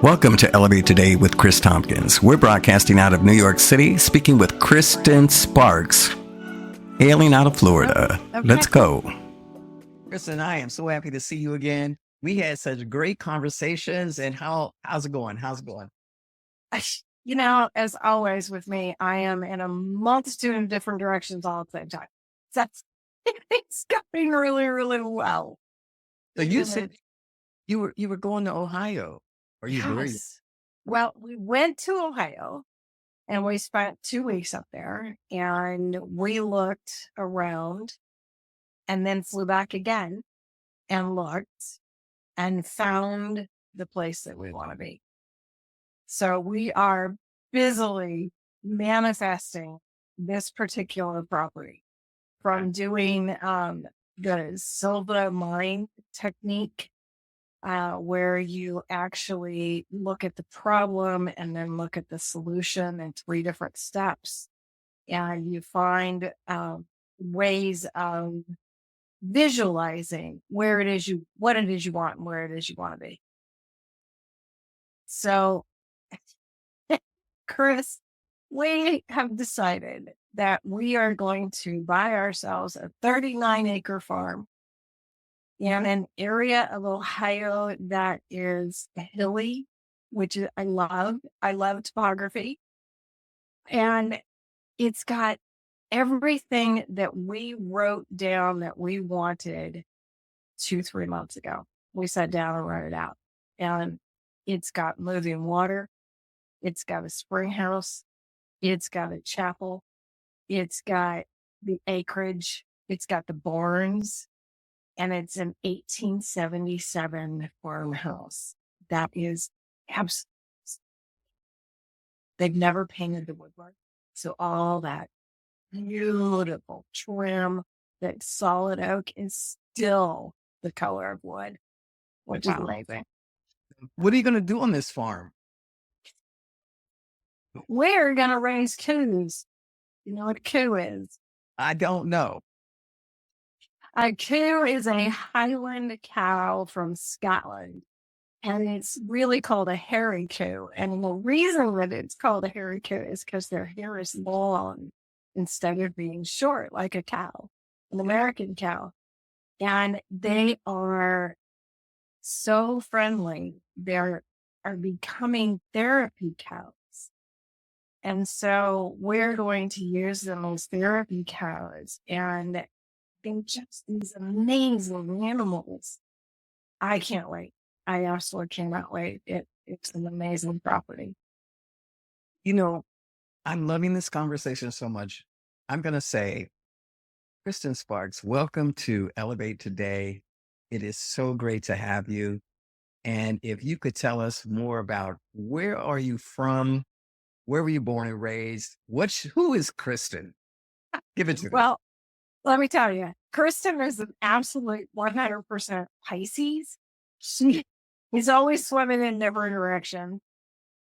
Welcome to Elevate Today with Chris Tompkins. We're broadcasting out of New York City, speaking with Kristen Sparks, hailing out of Florida. Okay. Let's go. Kristen, I am so happy to see you again. We had such great conversations, and how's it going? How's it going? As always with me, I am in a multitude of different directions all at the same time. That's it's going really, really well. So you said you were going to Ohio. Are you there? Yes. Well, we went to Ohio and we spent 2 weeks up there and we looked around and then flew back again and looked and found the place that we want to be. So we are busily manifesting this particular property from doing the Silva Mind technique, where you actually look at the problem and then look at the solution in 3 different steps. And you find ways of visualizing what it is you want and where it is you want to be. So, Chris, we have decided that we are going to buy ourselves a 39-acre farm in an area of Ohio that is hilly, which I love. I love topography. And it's got everything that we wrote down that we wanted 2-3 months ago. We sat down and wrote it out. And it's got moving water. It's got a spring house. It's got a chapel. It's got the acreage. It's got the barns. And it's an 1877 farmhouse. That is absolutely. They've never painted the woodwork. So all that beautiful trim, that solid oak is still the color of wood, which is amazing. What are you going to do on this farm? We're going to raise coos. You know what a coo is? I don't know. A coo is a highland cow from Scotland, and it's really called a hairy coo. And the reason that it's called a hairy coo is because their hair is long instead of being short like a cow, an American cow. And they are so friendly. They are becoming therapy cows. And so we're going to use them as therapy cows. And they're just these amazing animals. I can't wait. I absolutely cannot wait. It's an amazing property. I'm loving this conversation so much. I'm going to say, Kristen Sparks, welcome to Elevate Today. It is so great to have you. And if you could tell us more about where are you from? Where were you born and raised? Who is Kristen? Give it to me. Well, let me tell you, Kristen is an absolute 100% Pisces. She is always swimming in every direction.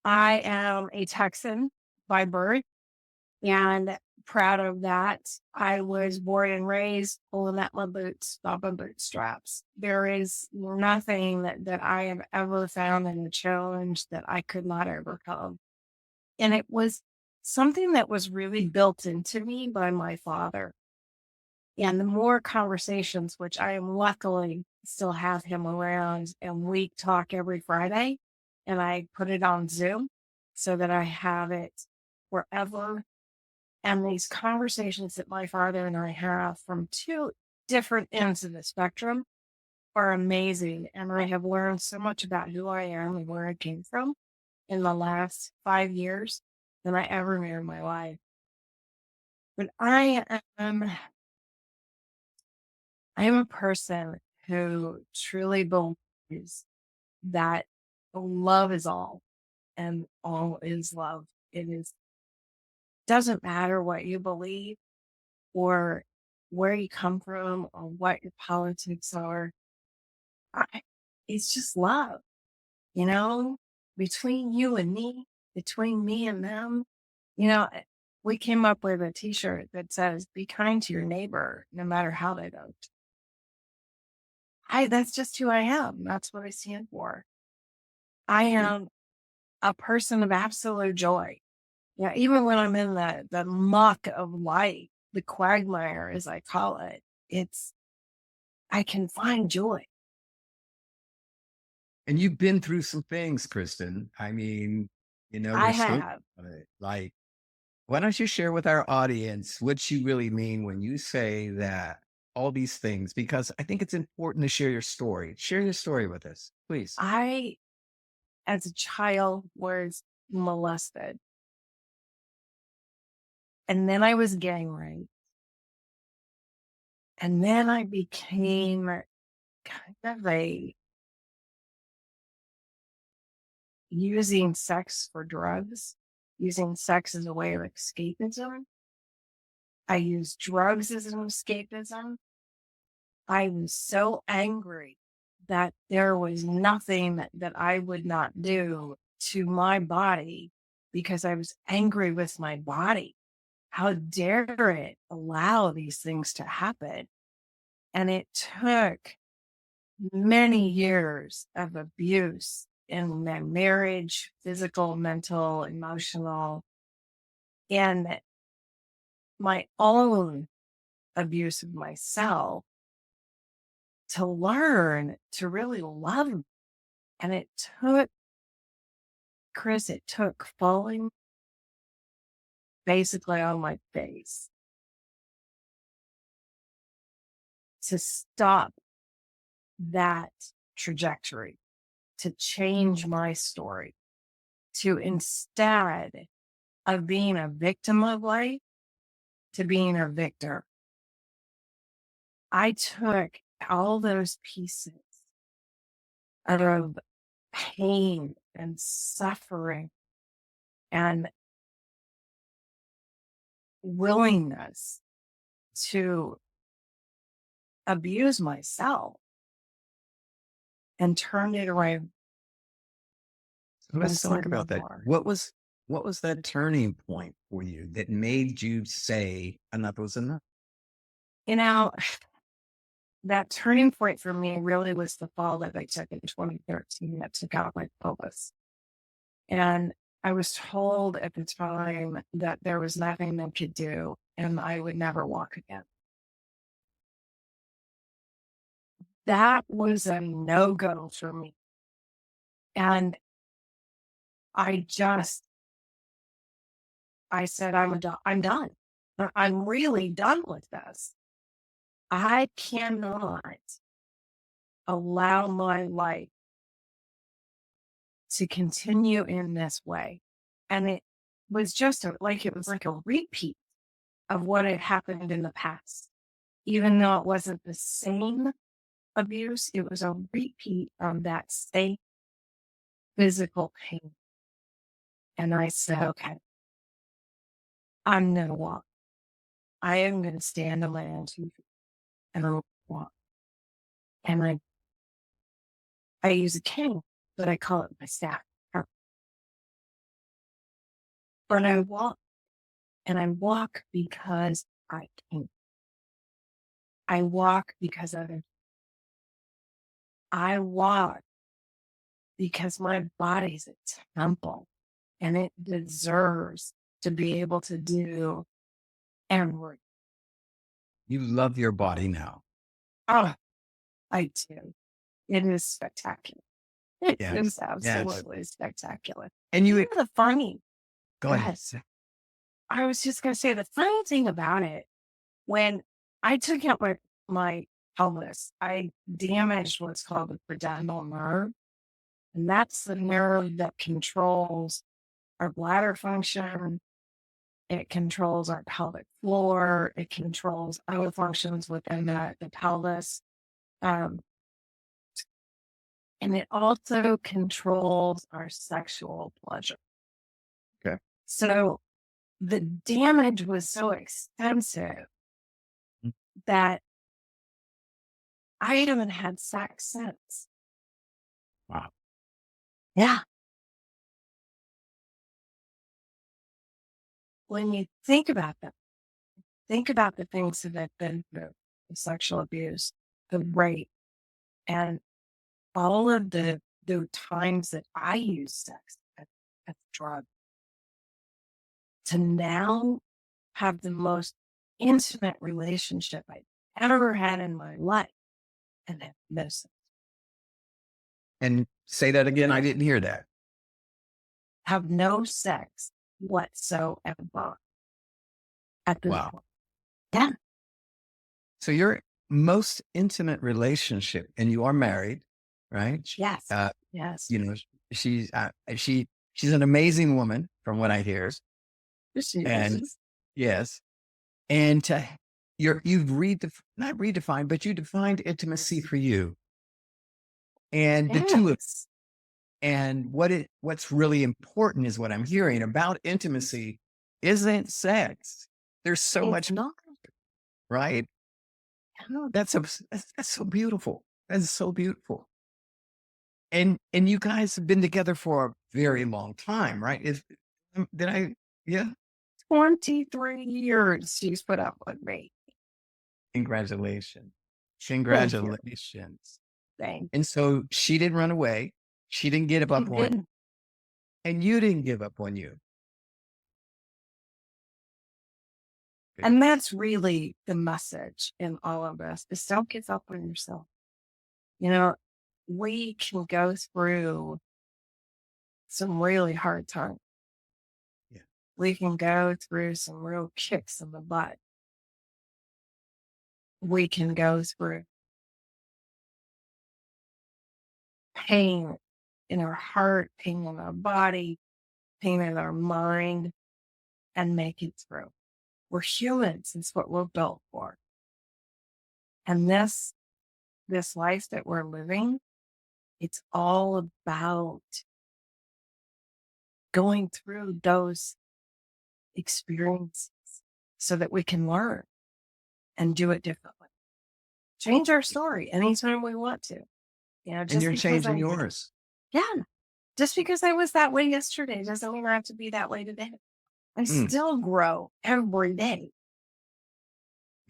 I am a Texan by birth and proud of that. I was born and raised pulling at my boots, off my bootstraps. There is nothing that I have ever found in a challenge that I could not overcome. And it was something that was really built into me by my father. And the more conversations, which I am luckily still have him around, and we talk every Friday, and I put it on Zoom so that I have it wherever. And these conversations that my father and I have from 2 different ends of the spectrum are amazing. And I have learned so much about who I am and where I came from in the last 5 years than I ever knew in my life. But I am a person who truly believes that love is all and all is love. Doesn't matter what you believe or where you come from or what your politics are. It's just love, between you and me, between me and them. We came up with a t-shirt that says, be kind to your neighbor, no matter how they vote. That's just who I am. That's what I stand for. I am a person of absolute joy. Yeah, even when I'm in the muck of life, the quagmire, as I call it, I can find joy. And you've been through some things, Kristen. I mean, I we're so have. like, why don't you share with our audience what you really mean when you say that all these things? Because I think it's important to share your story. Share your story with us, please. I, as a child, was molested. And then I was gang raped. And then I became kind of using sex for drugs, using sex as a way of escapism. I used drugs as an escapism. I was so angry that there was nothing that I would not do to my body because I was angry with my body. How dare it allow these things to happen? And it took many years of abuse in my marriage, physical, mental, emotional, and my own abuse of myself to learn to really love me. And it took, Chris, it took falling basically on my face to stop that trajectory, to change my story, to instead of being a victim of life, to being a victor. I took all those pieces of pain and suffering and willingness to abuse myself and turned it around. So let's and talk said about no that. more. What was that turning point for you that made you say enough was enough? You know, that turning point for me really was the fall that I took in 2013 that took out my pelvis. And I was told at the time that there was nothing they could do and I would never walk again. That was a no-go for me. And I said, I'm done. I'm really done with this. I cannot allow my life to continue in this way. And it was just it was like a repeat of what had happened in the past. Even though it wasn't the same abuse, it was a repeat of that same physical pain. And I said, okay, I'm going to walk. I am going to stand on my own 2 feet and I'm going to walk. And I use a cane, but I call it my staff. But I walk, and I walk because I can. I walk because I walk because my body's a temple and it deserves to be able to do everything. You love your body now. Oh, I do. It is spectacular. It Yes. is Yes. absolutely spectacular. And you The funny, go ahead. I was just going to say the funny thing about it, when I took out my pelvis, I damaged what's called the pudendal nerve. And that's the nerve that controls our bladder function. It controls our pelvic floor. It controls other functions within the pelvis. And it also controls our sexual pleasure. Okay. So the damage was so extensive that I haven't had sex since. Wow. Yeah. When you think about that, think about the things that have been the sexual abuse, the rape, and all of the times that I use sex. as a drug to now have the most intimate relationship I've ever had in my life and have medicine. And say that again. I didn't hear that. Have no sex whatsoever at this Wow. point. Yeah. So your most intimate relationship, and you are married, right? Yes. Uh, Yes. you know, she's an amazing woman from what I hear. She And is. yes, and not redefined, but you defined intimacy for you, and the two of. Yes. And what's really important is what I'm hearing about intimacy isn't sex. There's so It's much, not. right? No, That's so beautiful. That's so beautiful. And you guys have been together for a very long time, right? Did I? Yeah. 23 years she's put up with me. Congratulations. Thank you. Congratulations. Thank And so she didn't run away. She didn't get you. up on, Didn't. and you didn't give up on you. And that's really the message in all of this is don't give up on yourself. You know, we can go through some really hard times. Yeah. We can go through some real kicks in the butt. We can go through pain in our heart, pain in our body, pain in our mind, and make it through. We're humans. It's what we're built for. And this life that we're living, it's all about going through those experiences so that we can learn and do it differently. Change our story anytime we want to. You know, And you're changing yours. Yeah. Just because I was that way yesterday doesn't mean I have to be that way today. I still grow every day.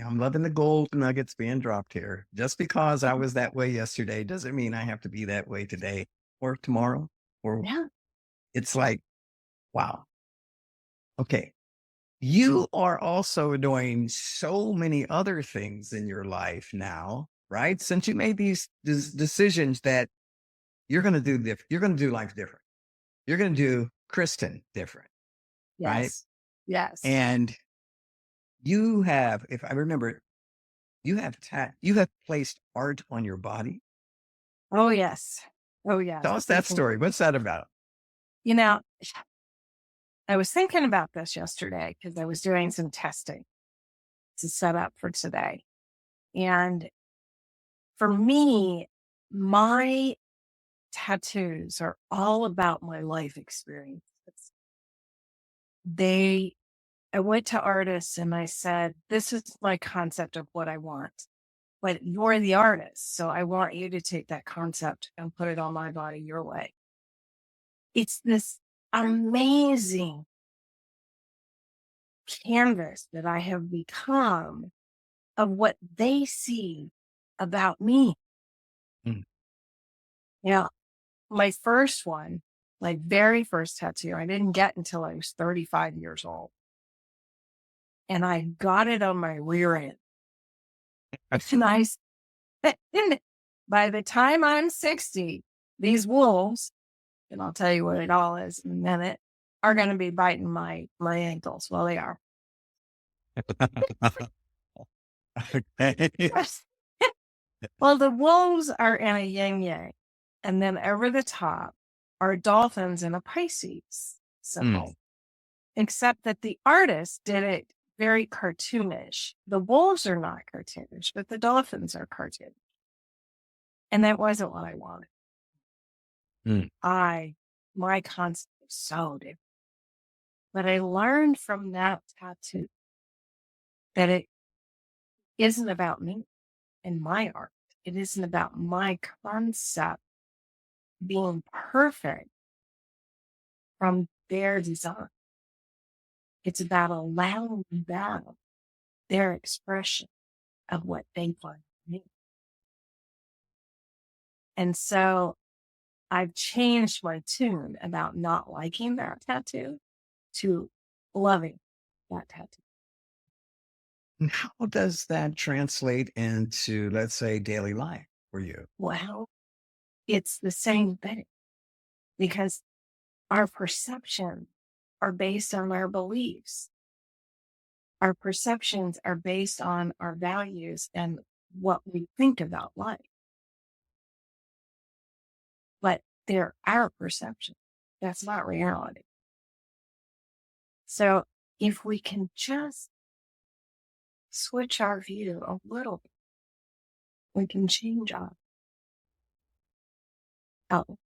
I'm loving the gold nuggets being dropped here. Just because I was that way yesterday doesn't mean I have to be that way today or tomorrow. Or Yeah. it's like, wow. Okay. You are also doing so many other things in your life now, right? Since you made these decisions that you're going to do you're going to do life different. You're going to do Kristen different, right? Yes. Yes. And you have, if I remember, you have placed art on your body. Oh, yes. Oh, yes. Tell us that story. What's that about? You know, I was thinking about this yesterday because I was doing some testing to set up for today. And for me, my tattoos are all about my life experiences. I went to artists and I said, this is my concept of what I want, but you're the artist. So I want you to take that concept and put it on my body your way. It's this amazing canvas that I have become of what they see about me. Mm. Yeah. My first one, my very first tattoo, I didn't get until I was 35 years old. And I got it on my rear end. It's nice. By the time I'm 60, these wolves, and I'll tell you what it all is in a minute, are going to be biting my ankles. Well, they are. Okay. Well, the wolves are in a yin yang. And then over the top are dolphins and a Pisces symbol. Except that the artist did it very cartoonish. The wolves are not cartoonish, but the dolphins are cartoonish. And that wasn't what I wanted. My concept was so different. But I learned from that tattoo that it isn't about me and my art. It isn't about my concept being perfect from their design. It's about allowing them their expression of what they want to be. And so I've changed my tune about not liking that tattoo to loving that tattoo. And how does that translate into, let's say, daily life for you? Well, it's the same thing because our perceptions are based on our beliefs. Our perceptions are based on our values and what we think about life. But they're our perception. That's not reality. So if we can just switch our view a little bit, we can change our outlook.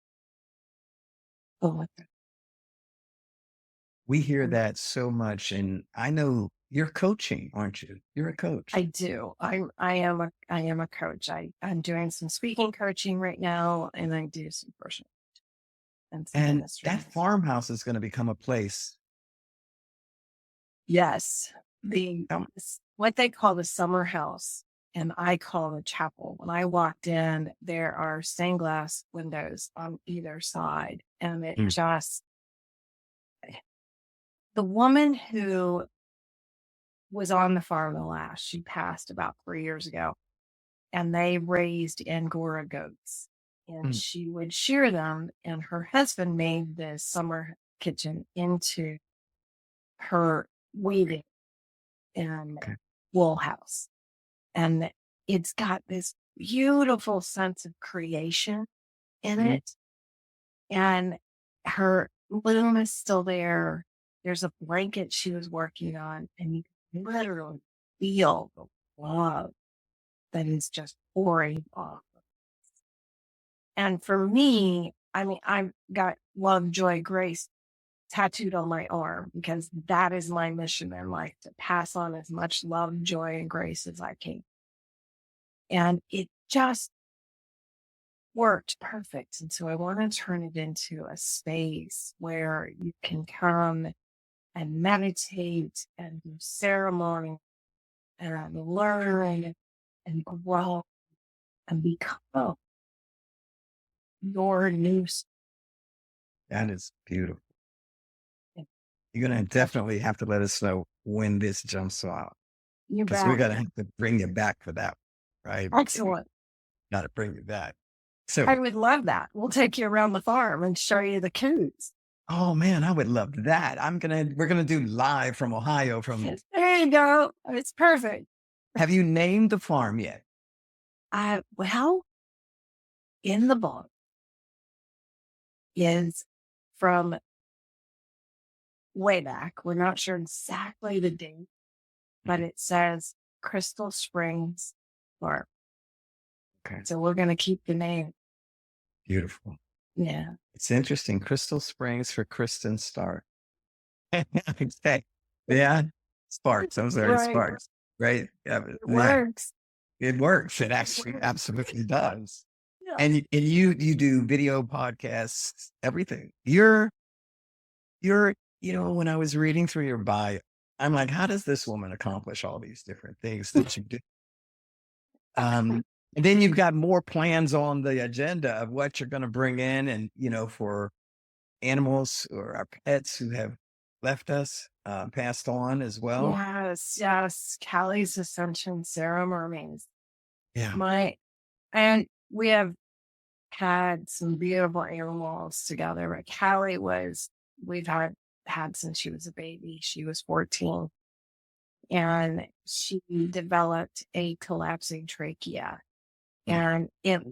We hear that so much. And I know you're coaching, aren't you? You're a coach. I do. I am a coach. I'm doing some speaking coaching right now, and I do some personal and some And ministry. that farmhouse is going to become a place. Yes, what they call the summer house, and I call the chapel. When I walked in, there are stained glass windows on either side, and it just the woman who was on the farm last, she passed about 3 years ago, and they raised Angora goats, and she would shear them, and her husband made the summer kitchen into her weaving and wool house. And it's got this beautiful sense of creation in it. And her loom is still there. There's a blanket she was working on, and you can literally feel the love that is just pouring off. And for me, I mean, I've got love, joy, grace tattooed on my arm because that is my mission in life, to pass on as much love, joy, and grace as I can. And it just worked perfect. And so I want to turn it into a space where you can come and meditate and do ceremony and learn and grow and become your new. That is beautiful. You're going to definitely have to let us know when this jumps out. Because we're going to have to bring you back for that, right? Excellent. Got to bring you back. So I would love that. We'll take you around the farm and show you the coos. Oh man, I would love that. We're gonna do live from Ohio. There you go. It's perfect. Have you named the farm yet? Well, in the book is from way back. We're not sure exactly the date, but it says Crystal Springs Farm. Okay. So we're going to keep the name. Beautiful. Yeah. It's interesting. Crystal Springs for Kristen Sparks. Okay. Yeah. Sparks. I'm sorry, Right. Sparks. Right? Yeah, It works. It works. It actually absolutely does. Yeah. And you do video podcasts, everything. You're, when I was reading through your bio, I'm like, how does this woman accomplish all these different things that you do? And then you've got more plans on the agenda of what you're going to bring in and, for animals or our pets who have left us, passed on as well. Yes. Callie's Ascension ceremonies. Yeah. And we have had some beautiful animals together, but Callie we've had since she was a baby. She was 14. And she developed a collapsing trachea. And it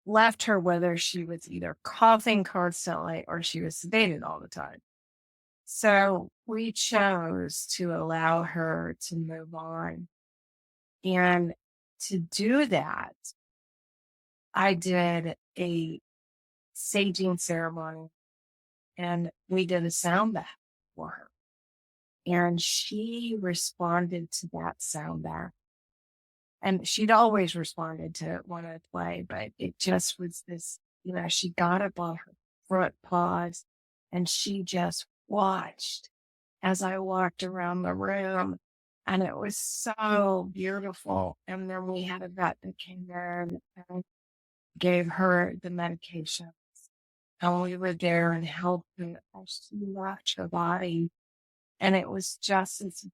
left her whether she was either coughing constantly or she was sedated all the time. So we chose to allow her to move on. And to do that, I did a saging ceremony, and we did a sound bath for her. And she responded to that sound bath. And she'd always responded to it when I'd play, but it just was this, she got up on her front paws and she just watched as I walked around the room. And it was so beautiful. And then we had a vet that came in and gave her the medications And we were there and helping her watch her body. And it was just this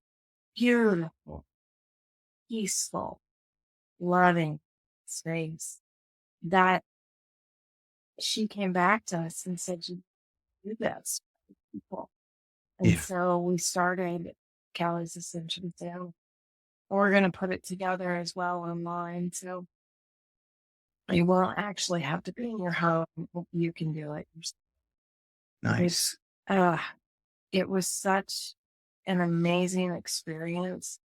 beautiful, peaceful, loving space that she came back to us and said, "You do this for people." And Yeah. so we started Callie's Ascension Sale. We're going to put it together as well online. So you won't actually have to be in your home. You can do it yourself. Nice. It was such an amazing experience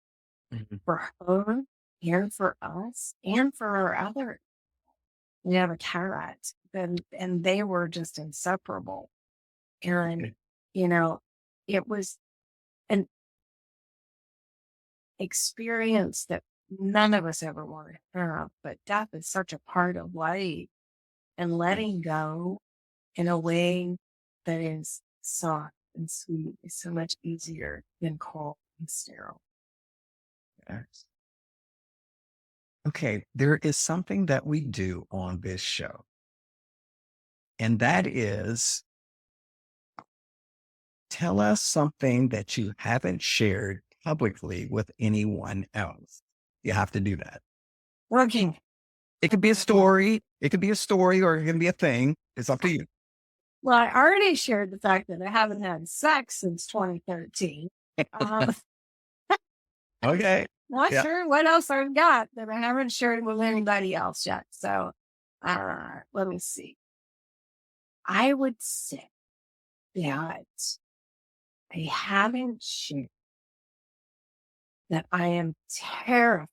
Mhm. for her and for us and for our other. We have a cat, and they were just inseparable. And, Okay. you know, it was an experience that none of us ever wanted to have, but death is such a part of life, and letting go in a way that is soft and sweet is so much easier than cold and sterile. Yes. Okay, there is something that we do on this show, and that is tell us something that you haven't shared publicly with anyone else. You have to do that. Working. It could be a story, or it can be a thing. It's up to you. Well, I already shared the fact that I haven't had sex since 2013. Okay. Not Yeah. sure what else I've got that I haven't shared with anybody else yet. So let me see. I would say that I haven't shared that I am terrified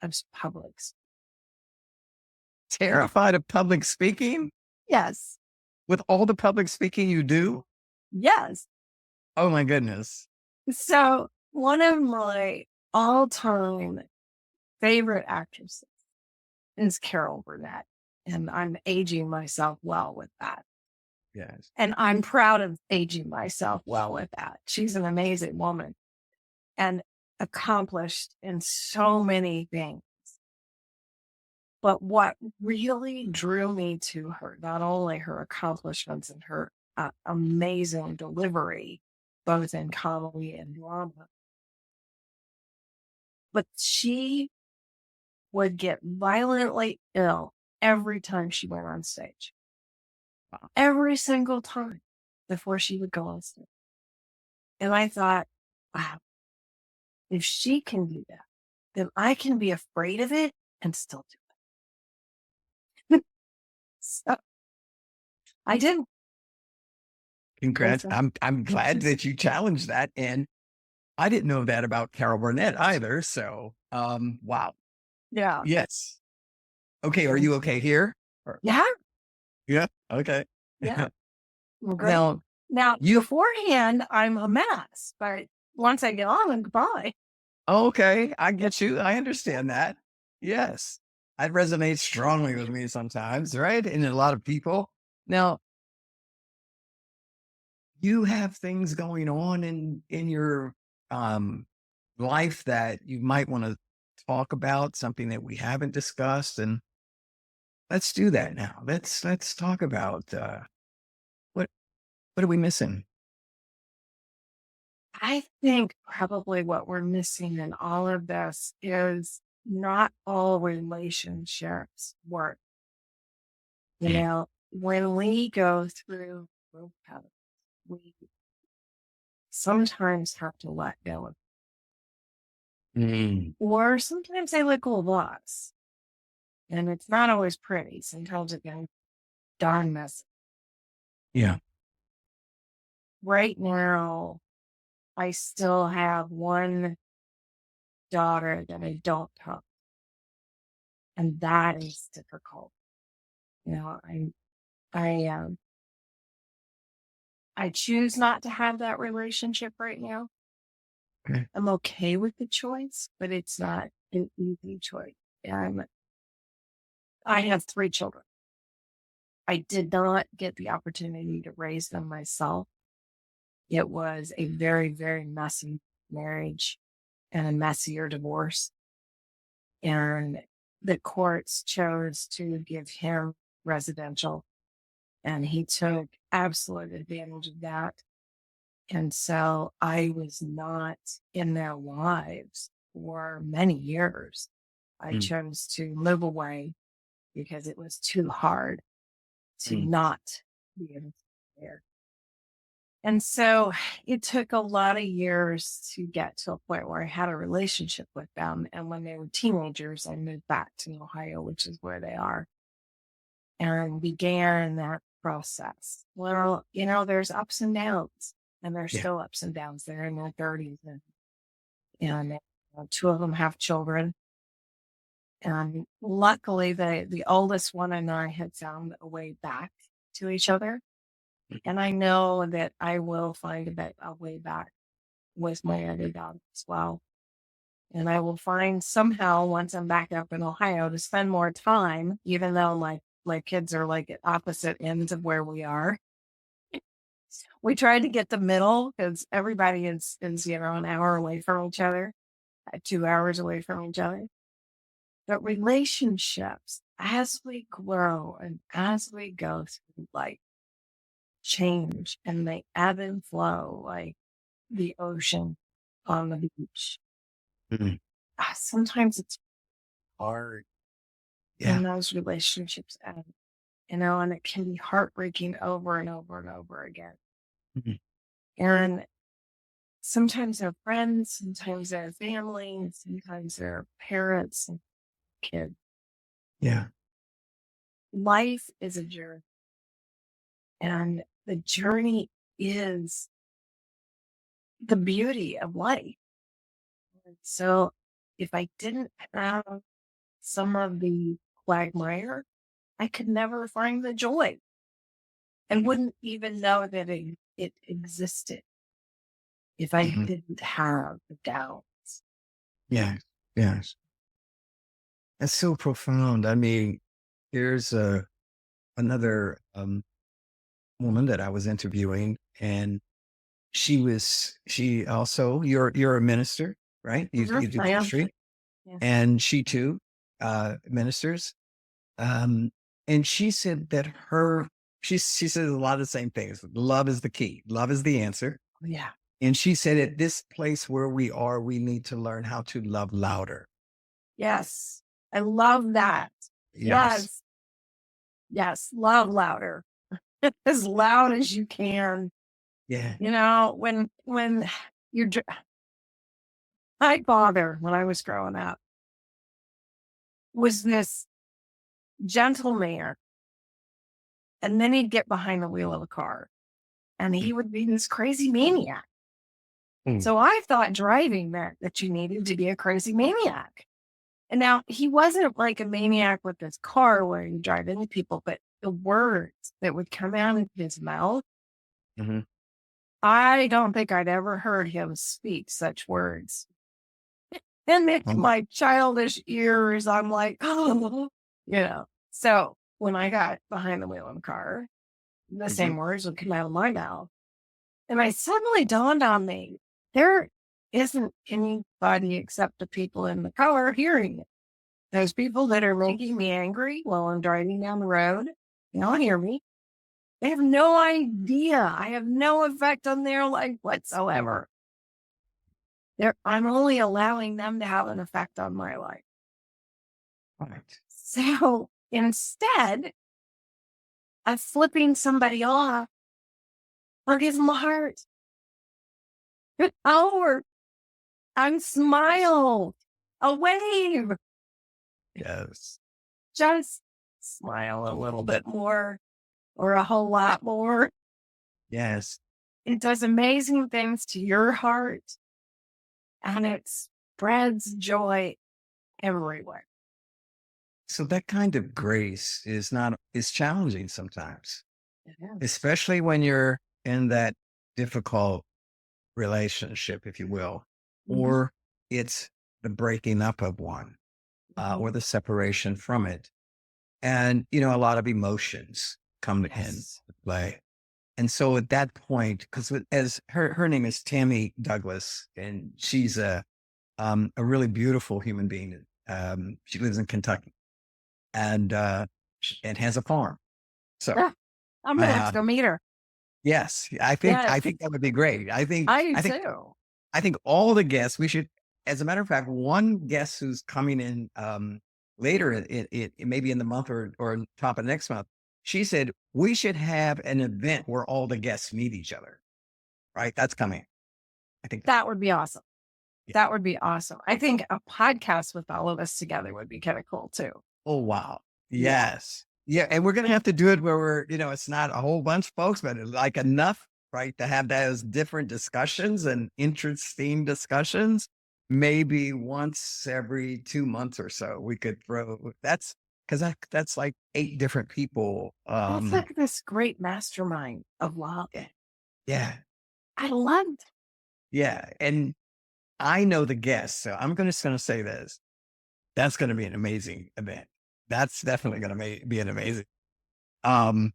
of public speaking. Terrified of public speaking? Yes. With all the public speaking you do? Yes. Oh my goodness. So one of my all-time favorite actresses is Carol Burnett. And I'm aging myself well with that. Yes. And I'm proud of aging myself well with that. She's an amazing woman and accomplished in so many things. But what really drew me to her, not only her accomplishments and her amazing delivery, both in comedy and drama, but she would get violently ill every time she went on stage. Every single time before she would go on stage. And I thought, wow, if she can do that, then I can be afraid of it and still do it. So I did. Congrats. I'm glad that you challenged that. And I didn't know that about Carol Burnett either. So wow. Yeah. Yes. Okay. Are you okay here? Yeah. Yeah. Okay. Yeah. Well, great. Now, you beforehand, I'm a mess, but once I get on, I'm goodbye. okay. I get you. I understand that. Yes. That resonates strongly with me sometimes, right? And a lot of people. Now, you have things going on in your life that you might want to talk about, something that we haven't discussed, and let's do that now. Let's talk about what are we missing? I think probably what we're missing in all of this is not all relationships work. You know, when we go through growth, we sometimes have to let go of, or sometimes they let go of us. And it's not always pretty. Sometimes it can darn messy. Yeah. Right now, I still have one daughter that I don't talk, and that is difficult. You know, I choose not to have that relationship right now. Okay. I'm okay with the choice, but it's not an easy choice. And I have 3 children. I did not get the opportunity to raise them myself. It was a very, very messy marriage and a messier divorce. And the courts chose to give him residential and he took absolute advantage of that. And so I was not in their lives for many years. I Mm. chose to live away because it was too hard to not be able to be there. And so it took a lot of years to get to a point where I had a relationship with them. And when they were teenagers, I moved back to Ohio, which is where they are, and began that process. Well, there's ups and downs, and there's Yeah. still ups and downs. They're in their 30s, and two of them have children. And luckily, the oldest one and I had found a way back to each other. And I know that I will find a way back with my other daughter as well. And I will find somehow, once I'm back up in Ohio, to spend more time, even though my kids are like at opposite ends of where we are. We tried to get the middle because everybody is an hour away from each other, 2 hours away from each other. But relationships, as we grow and as we go through life, change, and they ebb and flow like the ocean on the beach. Mhm. Sometimes it's Hard. when Yeah. those relationships end, and it can be heartbreaking over and over and over again. Mhm. And sometimes they're friends, sometimes they're family, sometimes they're parents and kids. Yeah. Life is a journey, and the journey is the beauty of life. So if I didn't have some of the quagmire, I could never find the joy and wouldn't even know that it existed if I Mhm. didn't have the doubts. Yes. Yes. That's so profound. I mean, here's another woman that I was interviewing, and she also, you're a minister, right? You do I am. ministry, Yes. and she too ministers. And she said that she said a lot of the same things. Love is the key. Love is the answer. Yeah. And she said, at this place where we are, we need to learn how to love louder. Yes. I love that. Yes. Yes. Love louder. As loud as you can. Yeah. When you're, my father, when I was growing up, was this gentle man. And then he'd get behind the wheel of a car and he would be this crazy maniac. Mm. So I thought driving meant that you needed to be a crazy maniac. And now he wasn't like a maniac with his car where he drive into people, but the words that would come out of his mouth, Mhm. I don't think I'd ever heard him speak such words. And in my childish ears, I'm like, oh, So when I got behind the wheel of the car, the same words would come out of my mouth. And I suddenly dawned on me, there isn't anybody except the people in the car hearing it. Those people that are making me angry while I'm driving down the road, they don't hear me. They have no idea. I have no effect on their life whatsoever. I'm only allowing them to have an effect on my life. Right. So instead of flipping somebody off, I'll give them a heart. Or I'm smile, a wave. Yes. Just smile a little bit more or a whole lot more. Yes. It does amazing things to your heart and it spreads joy everywhere. So that kind of grace is challenging sometimes, It is. especially when you're in that difficult relationship, if you will, or it's the breaking up of one, or the separation from it. And, a lot of emotions come in Yes. play. And so at that point, because as her name is Tammy Douglas, and she's a really beautiful human being. She lives in Kentucky and has a farm. So Ah. I'm going to have Uh, to go meet her. yes, Yes, I think that would be great. I do I think too. I think all the guests we should. As a matter of fact, one guest who's coming in later, maybe in the month or top of next month, she said we should have an event where all the guests meet each other. Right, that's coming. I think. That would be awesome. Yeah. That would be awesome. I think a podcast with all of us together would be kind of cool too. Oh wow, Yeah. yes, yeah, and we're gonna have to do it where we're it's not a whole bunch of folks, but like enough, right, to have those different discussions and interesting discussions. Maybe once every 2 months or so, we could throw that's because that's like 8 different people. It's like this great mastermind of love. Yeah, I love it. yeah, and I know the guests, so I'm just gonna say this. That's going to be an amazing event. That's definitely going to be an amazing. Um,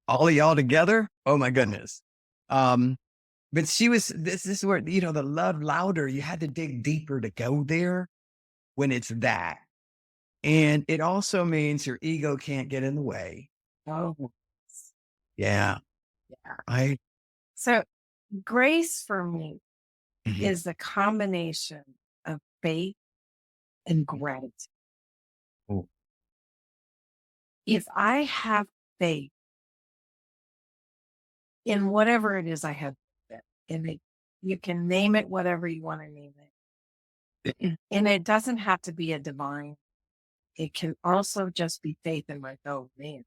all of y'all together. Oh my goodness. But she was. This is where the love louder. You had to dig deeper to go there when it's that, and it also means your ego can't get in the way. Oh, Yeah, yeah. I. So grace for me Mhm. is the combination of faith and gratitude. Oh, If I have faith in whatever it is I have, and you can name it whatever you want to name it. And it doesn't have to be a divine. It can also just be faith in my oh man.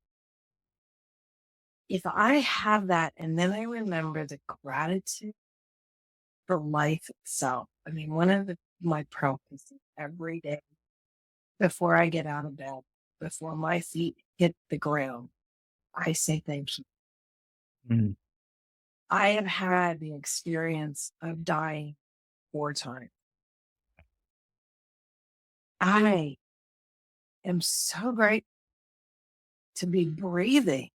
If I have that and then I remember the gratitude for life itself. I mean, one of my practices every day before I get out of bed, before my feet hit the ground, I say thank you. mhm. I have had the experience of dying 4 times. I am so grateful to be breathing,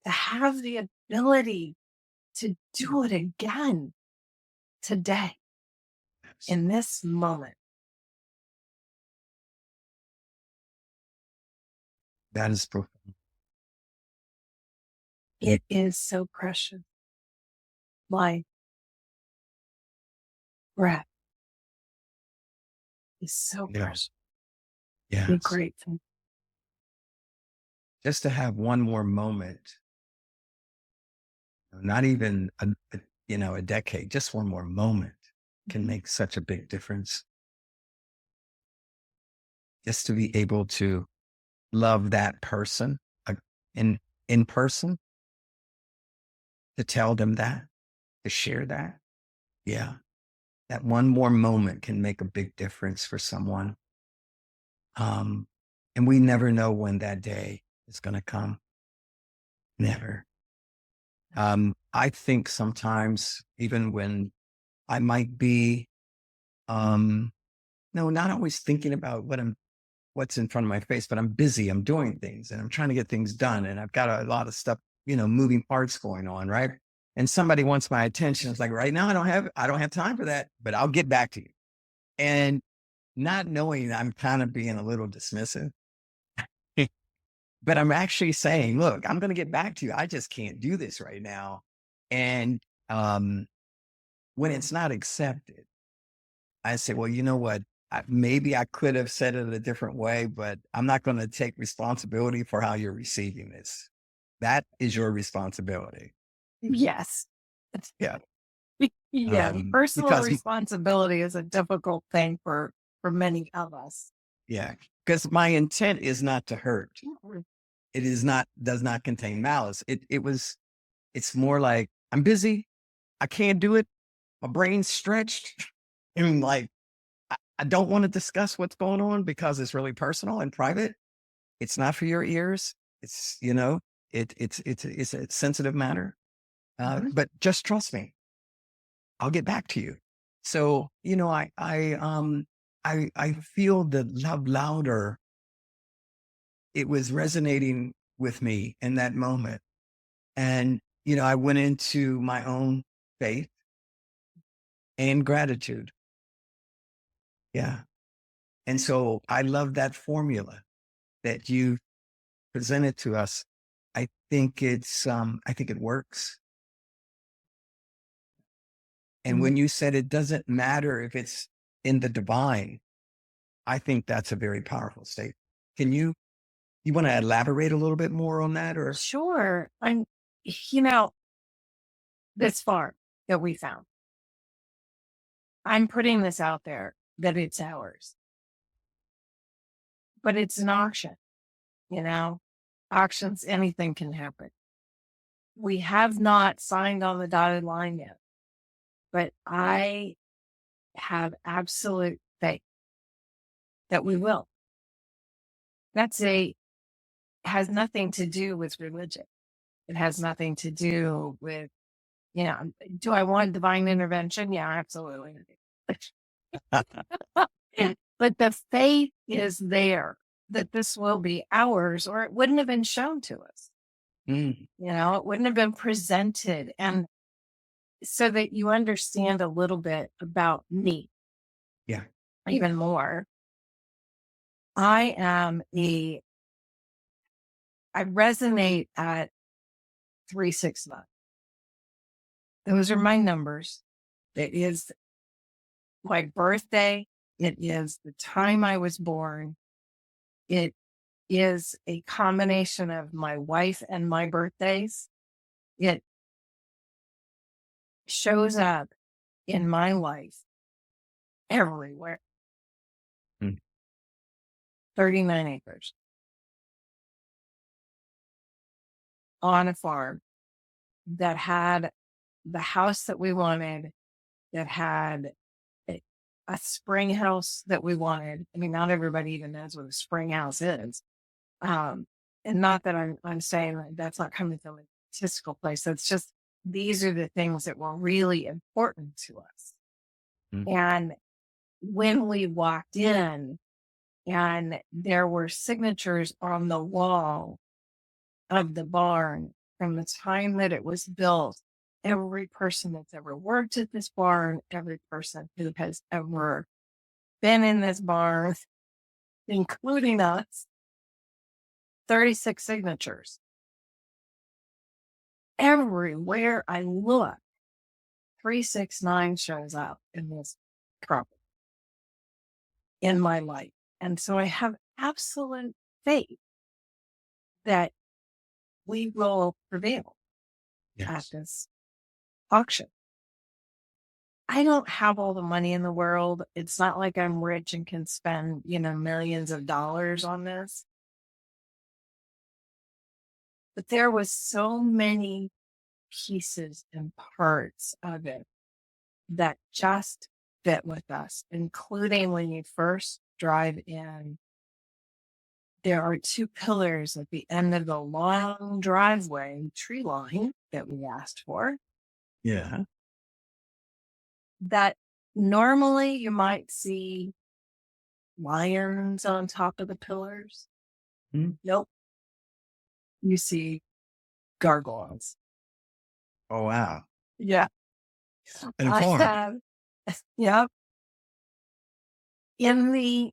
to have the ability to do it again today in this moment. That is profound. It is so precious. Life, breath is so Yeah. precious. Yeah. Be grateful. Just to have one more moment, not even a decade, just one more moment can make such a big difference. Just to be able to love that person in person, to tell them that, to share that. Yeah. That one more moment can make a big difference for someone. And we never know when that day is going to come. Never. I think sometimes even when I might be, no, not always thinking about what's in front of my face, but I'm busy, I'm doing things and I'm trying to get things done. And I've got a lot of stuff, moving parts going on. Right. And somebody wants my attention. It's like, right now, I don't have time for that, but I'll get back to you. And not knowing I'm kind of being a little dismissive, but I'm actually saying, look, I'm going to get back to you. I just can't do this right now. And, when it's not accepted, I say, well, you know what? Maybe I could have said it a different way, but I'm not going to take responsibility for how you're receiving this. That is your responsibility. Yes. Yeah. Yeah. Personal Because responsibility is a difficult thing for many of us. yeah, because my intent is not to hurt. It does not contain malice. It's more like I'm busy. I can't do it. My brain's stretched. And like, I don't want to discuss what's going on because it's really personal and private. It's not for your ears. It's, it's a sensitive matter. But just trust me. I'll get back to you. So, I feel the love louder. It was resonating with me in that moment. And, I went into my own faith and gratitude. Yeah. And so I love that formula that you presented to us. I think I think it works. And when you said it doesn't matter if it's in the divine, I think that's a very powerful statement. You want to elaborate a little bit more on that, or? Sure. This farm that we found, I'm putting this out there that it's ours, but it's an auction, auctions, anything can happen. We have not signed on the dotted line yet, but I have absolute faith that we will. Has nothing to do with religion. It has nothing to do with, do I want divine intervention? Yeah, absolutely. But the faith is there that this will be ours, or it wouldn't have been shown to us. It wouldn't have been presented. And so that you understand a little bit about me. Yeah. Even more. I resonate at 369. Those are my numbers. It is my birthday. It is the time I was born. It is a combination of my wife and my birthdays. It shows up in my life everywhere. 39 acres on a farm that had the house that we wanted, that had a spring house that we wanted. I mean, not everybody even knows what a spring house is. And not that I'm saying that's not coming from a statistical place. It's just, these are the things that were really important to us. And when we walked in and there were signatures on the wall of the barn from the time that it was built, every person that's ever worked at this barn, every person who has ever been in this barn, including us, 36 signatures. Everywhere I look, 369 shows up in this property in my life. And so I have absolute faith that we will prevail at this auction. I don't have all the money in the world. It's not like I'm rich and can spend, millions of dollars on this. But there was so many pieces and parts of it that just fit with us, including when you first drive in. There are 2 pillars at the end of the long driveway, tree line that we asked for. Yeah. That normally you might see lions on top of the pillars. Nope. You see gargoyles. Oh, wow. Yeah. And a farm. Yep. In the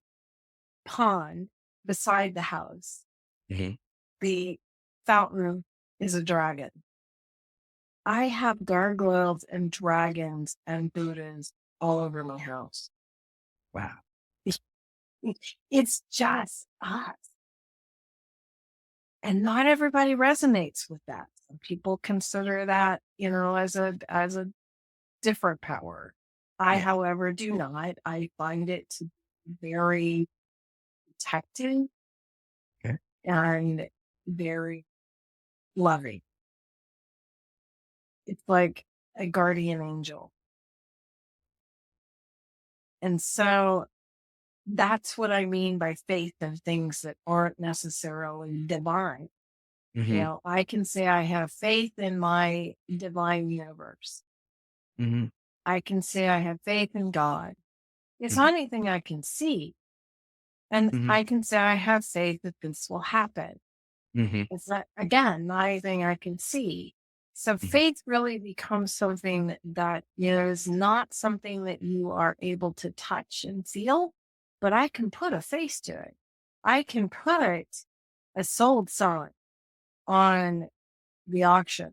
pond beside the house, the fountain is a dragon. I have gargoyles and dragons and Buddhas all over my house. Wow. It's just us. And not everybody resonates with that. Some people consider that, as a different power. I, however, do not. I find it to be very protective and very loving. It's like a guardian angel. And so that's what I mean by faith in things that aren't necessarily divine. I can say I have faith in my divine universe. I can say I have faith in God. It's not anything I can see. And I can say I have faith that this will happen. It's not, again, not anything I can see. So faith really becomes something that is not something that you are able to touch and feel, but I can put a face to it. I can put a sold sign on the auction,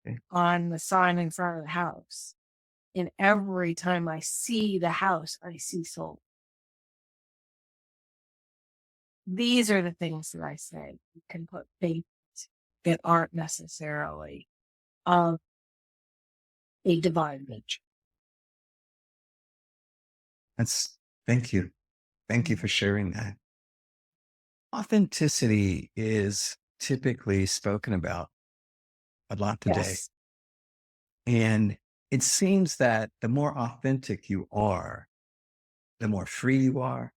Okay. on the sign in front of the house. And every time I see the house, I see soul. These are the things that I say you can put faith that aren't necessarily of a divine nature. Thank you. Thank you for sharing that. Authenticity is typically spoken about a lot today. Yes. And it seems that the more authentic you are, the more free you are,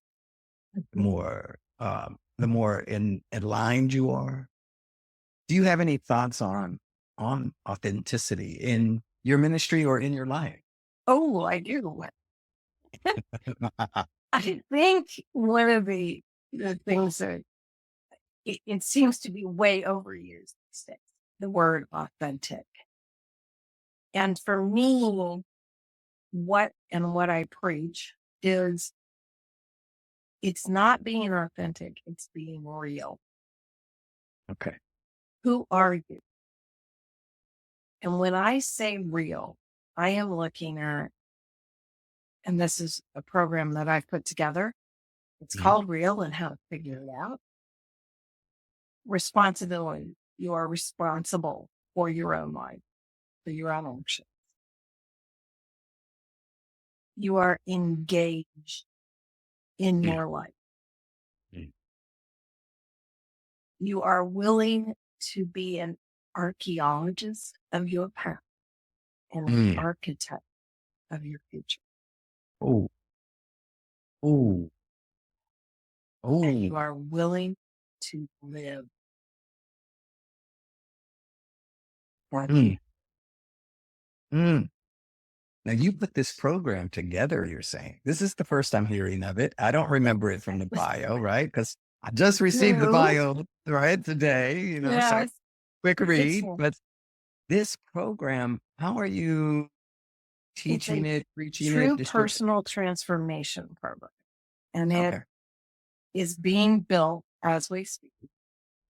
the more aligned you are. Do you have any thoughts on authenticity in your ministry or in your life? Oh, I do. I think one of the things that it seems to be way overused these days, the word authentic. And for me, what I preach is it's not being authentic, it's being real. Okay. Who are you? And when I say real, I am looking at, and this is a program that I've put together. It's called Real and How to Figure It Out. Responsibility. You are responsible for your own life, for your own actions. You are engaged in your life. You are willing to be an archaeologist of your past and an architect of your future. Oh, And you are willing to live. Now you put this program together, you're saying. This is the first I'm hearing of it. I don't remember it from the bio, right? Because I just received the bio, right, today, so quick read. But this program, how are you teaching it, preaching true it? Personal transformation program. And it is being built as we speak.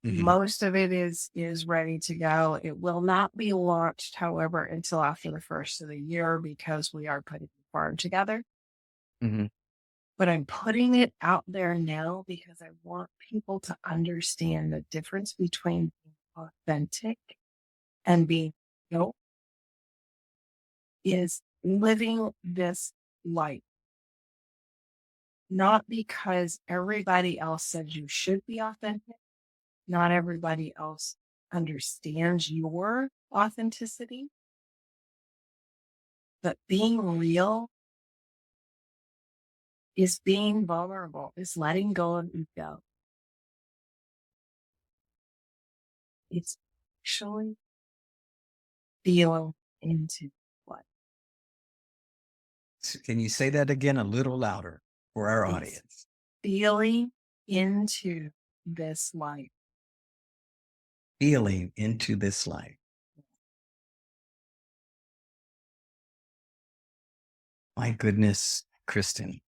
Most of it is ready to go. It will not be launched, however, until after the first of the year because we are putting the farm together. But I'm putting it out there now because I want people to understand the difference between being authentic and being real is living this life. Not because everybody else says you should be authentic. Not everybody else understands your authenticity. But being real is being vulnerable, is letting go of ego. It's actually feeling into what? Can you say that again a little louder for our audience? Feeling into this life. Feeling into this life. My goodness, Kristen,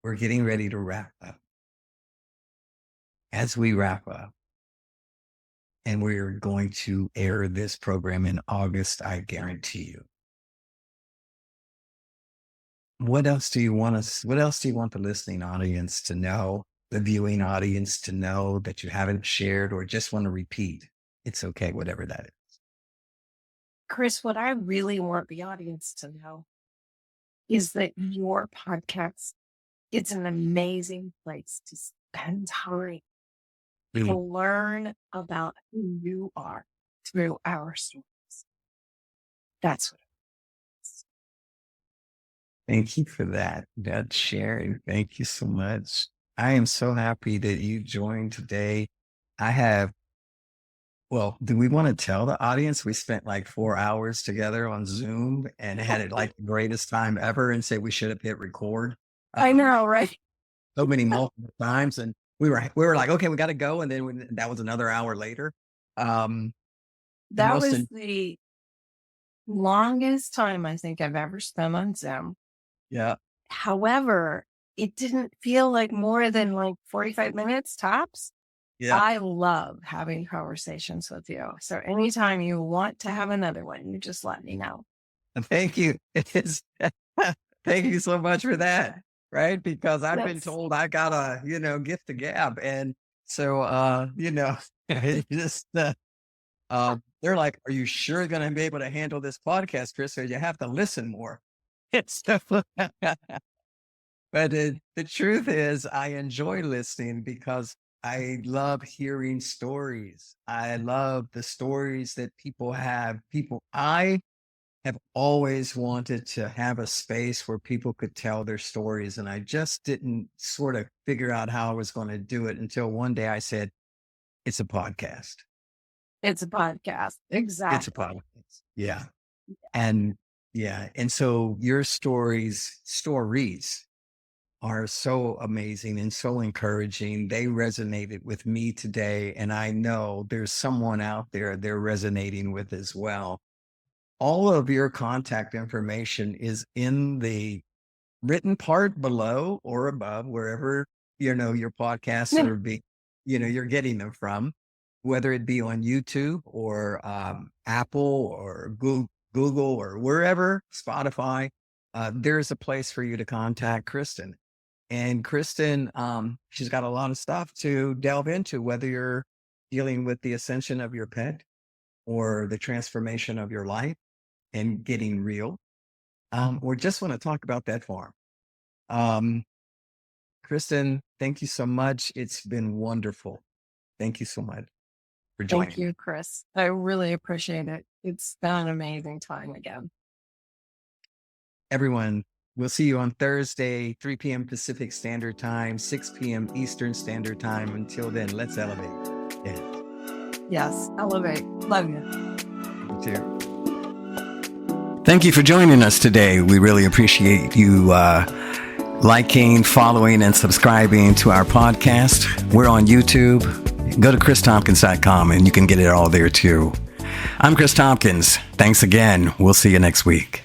we're getting ready to wrap up. As we wrap up, and we're going to air this program in August, I guarantee you. What else do you want the listening audience to know, the viewing audience to know that you haven't shared or just want to repeat? It's okay, whatever that is. Chris, what I really want the audience to know is that your podcast, it's an amazing place to spend time to learn about who you are through our stories. That's what it is. Thank you for that sharing. Thank you so much. I am so happy that you joined today. Do we want to tell the audience we spent like 4 hours together on Zoom and had it like the greatest time ever and say we should have hit record? I know, right? So many multiple times. And we were like, okay, we got to go. And then that was another hour later. That was the longest time I think I've ever spent on Zoom. Yeah. However, it didn't feel like more than like 45 minutes tops. Yeah. I love having conversations with you. So anytime you want to have another one, you just let me know. Thank you. It is. Thank you so much for that. Right. Because I've been Yes. told I got a, gift to gab. And so, it just, they're like, are you sure you're going to be able to handle this podcast, Chris? Or you have to listen more. It's But the truth is, I enjoy listening because I love hearing stories. I love the stories that people have. I have always wanted to have a space where people could tell their stories. And I just didn't sort of figure out how I was going to do it until one day I said, it's a podcast. It's a podcast. It's a Exactly. podcast. Yeah. And yeah. And so your stories are so amazing and so encouraging. They resonated with me today. And I know there's someone out there they're resonating with as well. All of your contact information is in the written part below or above, wherever, your podcasts Yeah. are being, you're getting them from, whether it be on YouTube or Apple or Google or wherever, Spotify. There's a place for you to contact Kristen. And Kristen, she's got a lot of stuff to delve into, whether you're dealing with the ascension of your pet or the transformation of your life and getting real, or just want to talk about that farm. Kristen, thank you so much. It's been wonderful. Thank you so much for joining Thank you, Chris. I really appreciate it. It's been an amazing time again. Everyone, we'll see you on Thursday, 3 p.m. Pacific Standard Time, 6 p.m. Eastern Standard Time. Until then, let's elevate. Yeah. Yes, elevate. Love you. You too. Thank you for joining us today. We really appreciate you liking, following, and subscribing to our podcast. We're on YouTube. Go to christompkins.com and you can get it all there too. I'm Chris Tompkins. Thanks again. We'll see you next week.